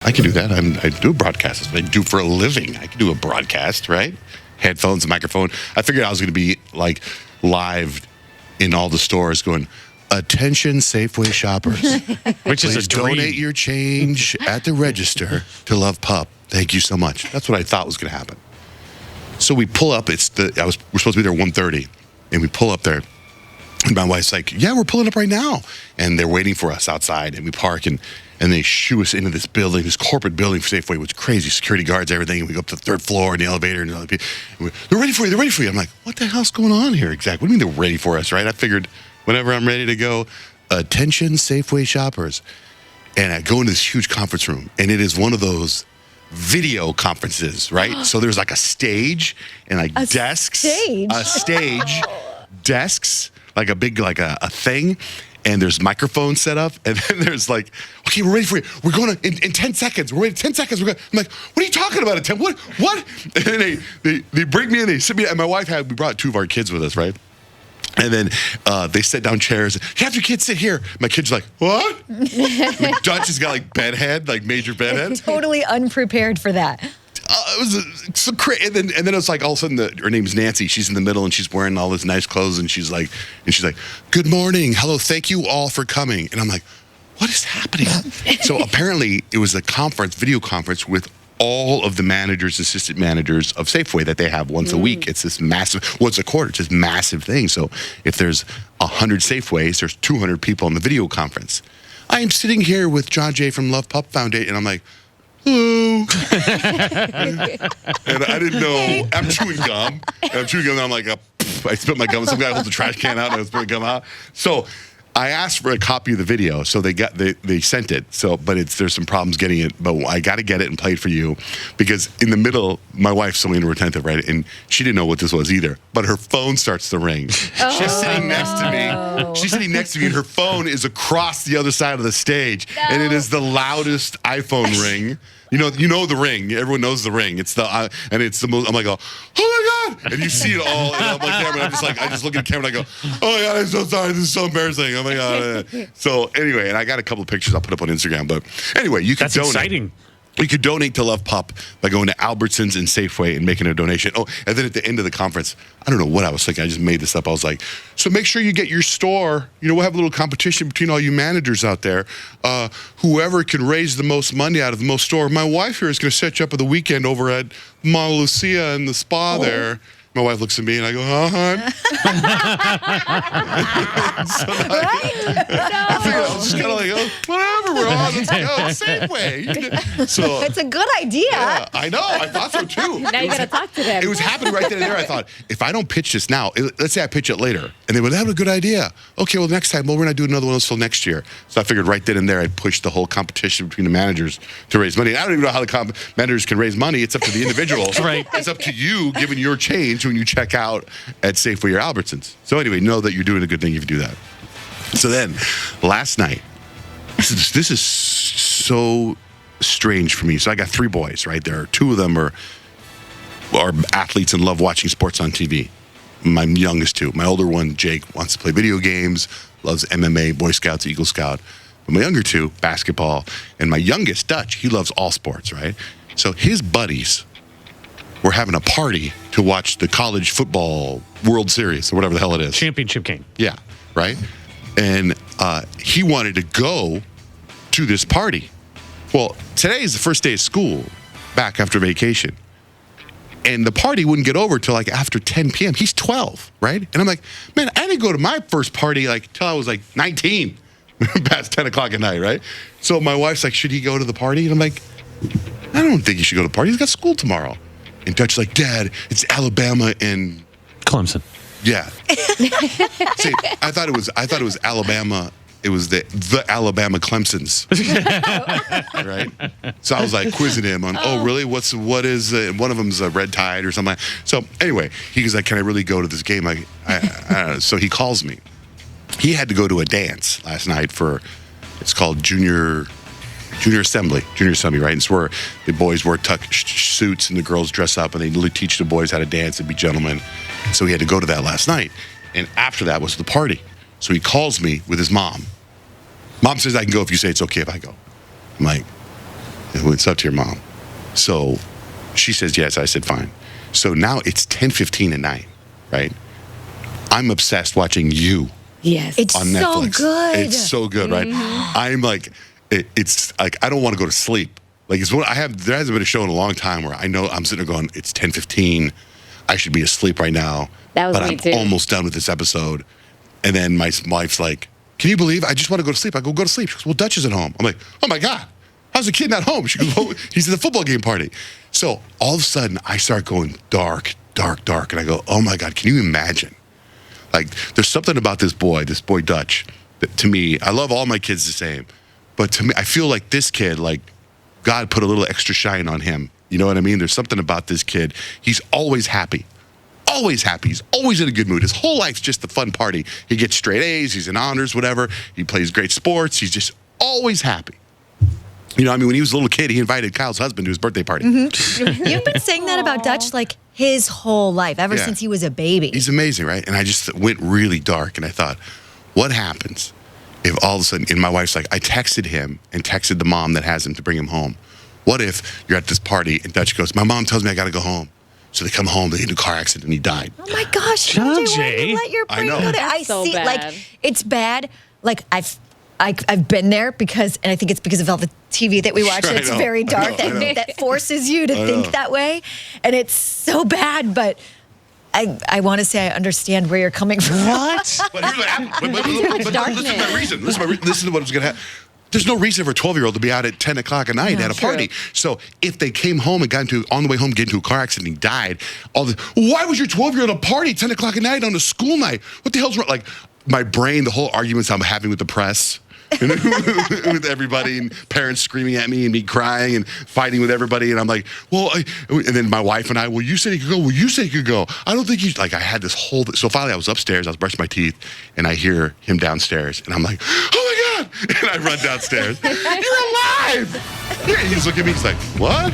I can do that. I do broadcasts. I do for a living. I can do a broadcast, right? Headphones, microphone. I figured I was going to be like live in all the stores going, attention Safeway shoppers. Which is a Please dream. donate your change at the register to Love Pup. Thank you so much. That's what I thought was going to happen. So we pull up. We're supposed to be there 1:30, and we pull up there. And my wife's like, yeah, we're pulling up right now. And they're waiting for us outside. And we park, and they shoo us into this building, this corporate building for Safeway with crazy security guards, everything. And we go up to the third floor in the elevator. And they're ready for you. They're ready for you. I'm like, what the hell's going on here exactly? What do you mean they're ready for us, right? I figured whenever I'm ready to go, attention Safeway shoppers. And I go into this huge conference room. And it is one of those video conferences, right? So there's like a stage and like desks. A stage, desks. Like a big, like a thing, and there's microphones set up, and then there's like, okay, we're ready for you. We're going to, in 10 seconds. We're ready, 10 seconds. I'm like, what are you talking about at 10? What? And then they bring me in, they sit me, and my wife we brought 2 of our kids with us, right? And then they set down chairs. You have your kids sit here. My kid's like, what? Dutch has got like bedhead, like major bedhead. Totally unprepared for that. It was so crazy, and then it was like all of a sudden her name's Nancy. She's in the middle and she's wearing all this nice clothes, and she's like, "Good morning, hello, thank you all for coming." And I'm like, "What is happening?" So apparently it was a video conference with all of the managers, assistant managers of Safeway that they have once a week. It's this massive, it's a quarter. It's this massive thing. So if there's 100 Safeways, there's 200 people on the video conference. I am sitting here with Johnjay from Love Pup Foundation, and I'm like, hello. And I didn't know. I'm chewing gum. And I'm like, I spit my gum. Some guy holds the trash can out, and I spit my gum out. So I asked for a copy of the video, so they sent it. So, but there's some problems getting it. But I got to get it and play it for you, because in the middle, my wife's so retentive, right? And she didn't know what this was either. But her phone starts to ring. She's sitting next to me. She's sitting next to me, and her phone is across the other side of the stage, and it is the loudest iPhone ring. You know the ring. Everyone knows the ring. It's and it's the most. I'm like, oh my god! And you see it all, and I'm like, camera. I just look at the camera and I go, oh my god, I'm so sorry. This is so embarrassing. Oh my god. So anyway, and I got a couple of pictures I'll put up on Instagram. But anyway, you can donate. That's exciting. You could donate to Love Pup by going to Albertsons and Safeway and making a donation. Oh, and then at the end of the conference, I don't know what I was thinking. I just made this up. I was like, so make sure you get your store. We'll have a little competition between all you managers out there. Whoever can raise the most money out of the most store. My wife here is going to set you up for the weekend over at Mauna Lucia in the spa there. My wife looks at me and I go, hon. I figured I was just kind of like, oh, whatever, we're on. Let's go. Safeway. So it's a good idea. Yeah, I know. I thought so too. Now you got to talk to them. It was happening right then and there. I thought, if I don't pitch this now, let's say I pitch it later, and they would have a good idea. Okay, well, next time, we're not doing another one until next year. So I figured right then and there, I'd push the whole competition between the managers to raise money. I don't even know how the managers can raise money. It's up to the individual. Right. It's up to you giving your change when you check out at Safeway or Albertsons. So anyway, know that you're doing a good thing if you do that. So then, last night, this is so strange for me. So I got 3 boys, right? There are 2 of them are athletes and love watching sports on TV. My youngest 2. My older one, Jake, wants to play video games, loves MMA, Boy Scouts, Eagle Scout. But my younger 2, basketball. And my youngest, Dutch, he loves all sports, right? So his buddies were having a party to watch the college football World Series or whatever the hell it is. Championship game. Yeah, right? And he wanted to go to this party. Well, today is the first day of school back after vacation. And the party wouldn't get over till like after 10 p.m. He's 12, right? And I'm like, man, I didn't go to my first party like till I was like 19, past 10 o'clock at night, right? So my wife's like, should he go to the party? And I'm like, I don't think he should go to the party. He's got school tomorrow. And Dutch's like, Dad, it's Alabama and Clemson. Yeah. See, I thought it was Alabama. It was the Alabama Clemsons. Right? So I was like quizzing him on, oh really? What is one of them's a Red Tide or something. So anyway, he was like, can I really go to this game? So he calls me. He had to go to a dance last night it's called Junior Assembly, right? It's where the boys wear tuck suits and the girls dress up, and they really teach the boys how to dance and be gentlemen. So he had to go to that last night. And after that was the party. So he calls me with his mom. Mom says I can go if you say it's okay if I go. I'm like, It's up to your mom. So she says yes. I said fine. So now it's 10:15 at night, right? I'm obsessed watching You Yes. It's on so Netflix. good. It's so good, right? I'm like, it's like I don't want to go to sleep. Like there hasn't been a show in a long time where I know I'm sitting there going, it's 10:15. I should be asleep right now. That was but me I'm too. almost done with this episode. And then my wife's like, can you believe I just want to go to sleep? I go to sleep. She goes, well, Dutch isn't home. I'm like, oh my God, how's the kid not home? She goes, well, he's at the football game party. So all of a sudden I start going dark. And I go, oh my God, can you imagine? Like there's something about this boy Dutch, that to me, I love all my kids the same. But to me, I feel like this kid, like God put a little extra shine on him. You know what I mean? There's something about this kid. He's always happy. Always happy. He's always in a good mood. His whole life's just a fun party. He gets straight A's. He's in honors, whatever. He plays great sports. He's just always happy. You know, I mean, when he was a little kid, he invited Kyle's husband to his birthday party. You've been saying that about Dutch like his whole life, ever Yeah. since he was a baby. He's amazing, right? And I just went really dark, and I thought, what happens if all of a sudden, and my wife's like, I texted him and texted the mom that has him to bring him home. What if you're at this party and Dutch goes, my mom tells me I got to go home. So they come home, they get in a car accident, and he died. Oh my gosh, Johnjay, why Johnjay. did you let your I brain know. go there? That's I so see, bad. like, it's bad. Like, I've been there because, and I think it's because of all the TV that we watch. I It's know, very I dark know. that forces you to I think know. that way, and it's so bad. But I want to say I understand where you're coming from. What? But here's what happened. But listen to my reason. Listen to what was going to happen. There's no reason for a 12-year-old to be out at 10 o'clock at night at a True. party. So if they came home and on the way home, get into a car accident and he died, why was your 12-year-old at a party 10 o'clock at night on a school night? What the hell's wrong? Like, my brain, the whole arguments I'm having with the press, with everybody, and parents screaming at me and me crying and fighting with everybody. And I'm like, well, and then my wife and I, well, you said he could go. Well, you said he could go. I don't think he's like, I had this whole, so finally I was upstairs, I was brushing my teeth, and I hear him downstairs. And I'm like, oh my God. And I run downstairs. You're alive. And he's looking at me, he's like, what?